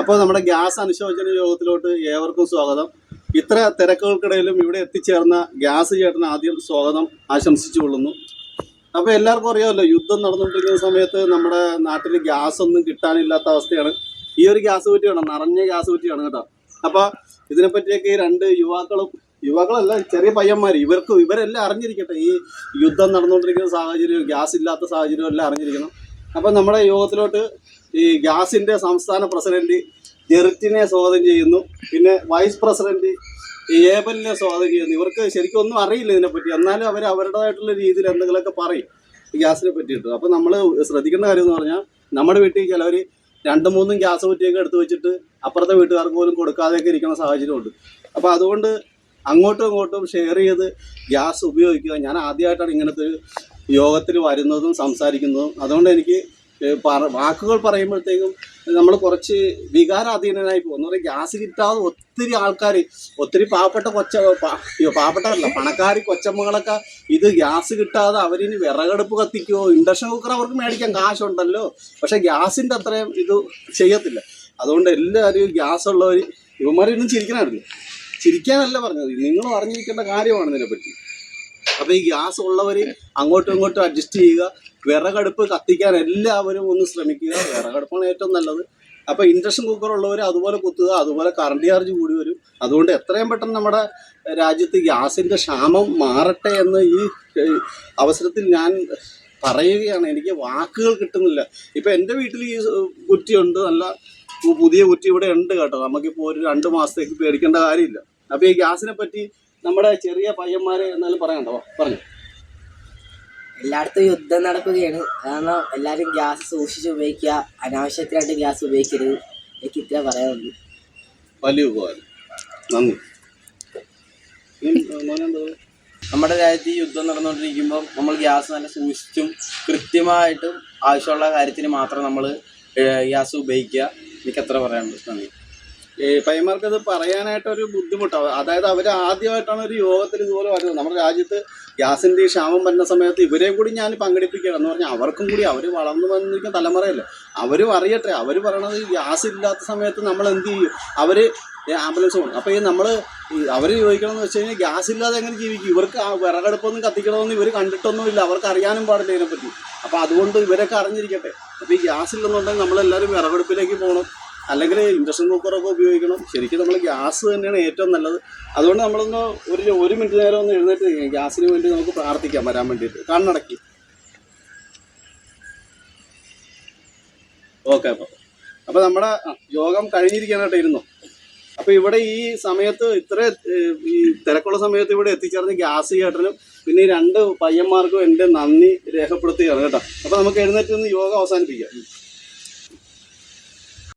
അപ്പോൾ നമ്മുടെ ഗ്യാസ് അനുശോചന യോഗത്തിലോട്ട് ഏവർക്കും സ്വാഗതം. ഇത്ര തിരക്കുകൾക്കിടയിലും ഇവിടെ എത്തിച്ചേർന്ന ഗ്യാസ് ചേട്ടന് ആദ്യം സ്വാഗതം ആശംസിച്ചു കൊള്ളുന്നു. അപ്പോൾ എല്ലാവർക്കും അറിയാമല്ലോ, യുദ്ധം നടന്നുകൊണ്ടിരിക്കുന്ന സമയത്ത് നമ്മുടെ നാട്ടിൽ ഗ്യാസ് ഒന്നും കിട്ടാനില്ലാത്ത അവസ്ഥയാണ്. ഈ ഒരു ഗ്യാസ് കുറ്റിയാണ്, നിറഞ്ഞ ഗ്യാസ് കുറ്റിയാണ് കേട്ടോ. അപ്പോൾ ഇതിനെപ്പറ്റിയൊക്കെ ഈ രണ്ട് യുവാക്കളല്ല, ചെറിയ പയ്യന്മാർ, ഇവരെല്ലാം അറിഞ്ഞിരിക്കട്ടെ. ഈ യുദ്ധം നടന്നുകൊണ്ടിരിക്കുന്ന സാഹചര്യം, ഗ്യാസ് ഇല്ലാത്ത സാഹചര്യം എല്ലാം അറിഞ്ഞിരിക്കണം. അപ്പം നമ്മുടെ യോഗത്തിലോട്ട് ഈ ഗ്യാസിൻ്റെ സംസ്ഥാന പ്രസിഡന്റ് ജെറിറ്റിനെ സ്വാഗതം ചെയ്യുന്നു. പിന്നെ വൈസ് പ്രസിഡന്റ് ഏബലിനെ സ്വാഗതം ചെയ്യുന്നു. ഇവർക്ക് ശരിക്കും ഒന്നും അറിയില്ല ഇതിനെപ്പറ്റി, എന്നാലും അവർ അവരുടേതായിട്ടുള്ള രീതിയിൽ എന്തെങ്കിലുമൊക്കെ പറയും ഈ ഗ്യാസിനെ പറ്റിയിട്ട്. അപ്പം നമ്മൾ ശ്രദ്ധിക്കേണ്ട കാര്യം എന്ന് പറഞ്ഞാൽ, നമ്മുടെ വീട്ടിൽ ചിലവർ 2-3 ഗ്യാസ് കുറ്റിയൊക്കെ എടുത്ത് വെച്ചിട്ട് അപ്പുറത്തെ വീട്ടുകാർക്ക് പോലും കൊടുക്കാതെയൊക്കെ ഇരിക്കുന്ന സാഹചര്യമുണ്ട്. അപ്പോൾ അതുകൊണ്ട് അങ്ങോട്ടും ഇങ്ങോട്ടും ഷെയർ ചെയ്ത് ഗ്യാസ് ഉപയോഗിക്കുക. ഞാൻ ആദ്യമായിട്ടാണ് ഇങ്ങനത്തെ ഒരു യോഗത്തിൽ വരുന്നതും സംസാരിക്കുന്നതും. അതുകൊണ്ട് എനിക്ക് വാക്കുകൾ പറയുമ്പോഴത്തേക്കും നമ്മൾ കുറച്ച് വികാരാധീനനായി പോകും. എന്ന് പറഞ്ഞാൽ ഗ്യാസ് കിട്ടാതെ ഒത്തിരി ആൾക്കാർ, ഒത്തിരി പാവപ്പെട്ടവരല്ല, പണക്കാരി കൊച്ചമ്മകളൊക്കെ ഇത് ഗ്യാസ് കിട്ടാതെ അവരിനി വിറകടുപ്പ് കത്തിക്കുമോ, ഇൻഡക്ഷൻ കുക്കർ അവർക്ക് മേടിക്കാൻ കാശുണ്ടല്ലോ, പക്ഷേ ഗ്യാസിൻ്റെ അത്രയും ഇത് ചെയ്യത്തില്ല. അതുകൊണ്ട് എല്ലാവരും ഗ്യാസ് ഉള്ളവർ, ഇവന്മാരൊന്നും ചിരിക്കാനല്ല പറഞ്ഞത്, നിങ്ങൾ അറിഞ്ഞിരിക്കേണ്ട കാര്യമാണ് ഇതിനെപ്പറ്റി. അപ്പോൾ ഈ ഗ്യാസ് ഉള്ളവർ അങ്ങോട്ടും ഇങ്ങോട്ടും അഡ്ജസ്റ്റ് ചെയ്യുക. വിറകടുപ്പ് കത്തിക്കാൻ എല്ലാവരും ഒന്ന് ശ്രമിക്കുക. വിറകടുപ്പാണ് ഏറ്റവും നല്ലത്. അപ്പോൾ ഇൻഡക്ഷൻ കുക്കർ ഉള്ളവർ അതുപോലെ കുത്തുക. അതുപോലെ കറണ്ട് ചാർജ് കൂടി വരും. അതുകൊണ്ട് എത്രയും പെട്ടെന്ന് നമ്മുടെ രാജ്യത്ത് ഗ്യാസിൻ്റെ ക്ഷാമം മാറട്ടെ എന്ന് ഈ അവസരത്തിൽ ഞാൻ പറയുകയാണ്. എനിക്ക് വാക്കുകൾ കിട്ടുന്നില്ല. ഇപ്പോൾ എൻ്റെ വീട്ടിൽ ഈ കുറ്റിയുണ്ട്, നല്ല പുതിയ കുറ്റി ഇവിടെ ഉണ്ട് കേട്ടോ. നമുക്കിപ്പോൾ ഒരു 2 മാസത്തേക്ക് പേടിക്കേണ്ട കാര്യമില്ല. അപ്പോൾ ഈ ഗ്യാസിനെ പറ്റി നമ്മുടെ ചെറിയ പയ്യന്മാരെ എന്നാലും പറയണ്ടോ, പറഞ്ഞു. എല്ലായിടത്തും യുദ്ധം നടക്കുകയാണ്. കാരണം എല്ലാവരും ഗ്യാസ് സൂക്ഷിച്ച് ഉപയോഗിക്കുക, അനാവശ്യത്തിലായിട്ട് ഗ്യാസ് ഉപയോഗിക്കരുത്. എനിക്ക് ഇത്ര പറയാനുള്ളൂ. വലിയ ഉപകാരം, നന്ദി. നമ്മുടെ രാജ്യത്ത് ഈ യുദ്ധം നടന്നുകൊണ്ടിരിക്കുമ്പോൾ നമ്മൾ ഗ്യാസ് നല്ല സൂക്ഷിച്ചും കൃത്യമായിട്ടും ആവശ്യമുള്ള കാര്യത്തിന് മാത്രം നമ്മൾ ഗ്യാസ് ഉപയോഗിക്കുക. എനിക്ക് എത്ര പറയാനുണ്ട്, നന്ദി. ഈ പയ്യന്മാർക്കത് പറയാനായിട്ടൊരു ബുദ്ധിമുട്ടാണ്. അതായത് അവർ ആദ്യമായിട്ടാണ് ഒരു യോഗത്തിൽ ഇതുപോലെ വരുന്നത്. നമ്മുടെ രാജ്യത്ത് ഗ്യാസിൻ്റെ ക്ഷാമം വരുന്ന സമയത്ത് ഇവരെയും കൂടി ഞാൻ പങ്കെടുപ്പിക്കണം എന്ന് പറഞ്ഞാൽ അവർക്കും കൂടി, അവർ വളർന്നു വന്നിരിക്കുന്ന തലമുറയല്ലേ, അവരും അറിയട്ടെ. അവർ പറയണത് ഗ്യാസ് ഇല്ലാത്ത സമയത്ത് നമ്മൾ എന്ത് ചെയ്യും, അവർ ആംബുലൻസ് പോകണം. അപ്പോൾ ഈ അവർ ചോദിക്കണമെന്ന് വെച്ച് കഴിഞ്ഞാൽ ഗ്യാസ് ഇല്ലാതെ എങ്ങനെ ജീവിക്കും? ഇവർക്ക് ആ വിറകടുപ്പൊന്നും കത്തിക്കണമെന്ന് ഇവർ കണ്ടിട്ടൊന്നുമില്ല, അവർക്ക് അറിയാനും പാടില്ല ഇതിനെപ്പറ്റി. അപ്പോൾ അതുകൊണ്ട് ഇവരൊക്കെ അറിഞ്ഞിരിക്കട്ടെ. അപ്പോൾ ഈ ഗ്യാസ് ഇല്ലെന്നുണ്ടെങ്കിൽ നമ്മളെല്ലാവരും വിറകടുപ്പിലേക്ക് പോകണം, അല്ലെങ്കിൽ ഇൻഡക്ഷൻ കുക്കറൊക്കെ ഉപയോഗിക്കണം. ശരിക്കും നമ്മൾ ഗ്യാസ് തന്നെയാണ് ഏറ്റവും നല്ലത്. അതുകൊണ്ട് നമ്മളൊന്ന് ഒരു മിനിറ്റ് നേരം ഒന്ന് എഴുന്നേറ്റ് ഗ്യാസിന് വേണ്ടി നമുക്ക് പ്രാർത്ഥിക്കാം വരാൻ വേണ്ടിയിട്ട്. കണ്ണടക്കി. ഓക്കെ. അപ്പോൾ നമ്മുടെ യോഗം കഴിഞ്ഞിരിക്കാൻ കേട്ടോ, ഇരുന്നു. അപ്പോൾ ഇവിടെ ഈ സമയത്ത് ഈ തിരക്കുള്ള സമയത്ത് ഇവിടെ എത്തിച്ചേർന്ന് ഗ്യാസ് ചേട്ടനും പിന്നെ ഈ 2 പയ്യന്മാർക്കും എൻ്റെ നന്ദി രേഖപ്പെടുത്തുകയാണ് കേട്ടോ. അപ്പോൾ നമുക്ക് എഴുന്നേറ്റ് നിന്ന് യോഗം അവസാനിപ്പിക്കാം.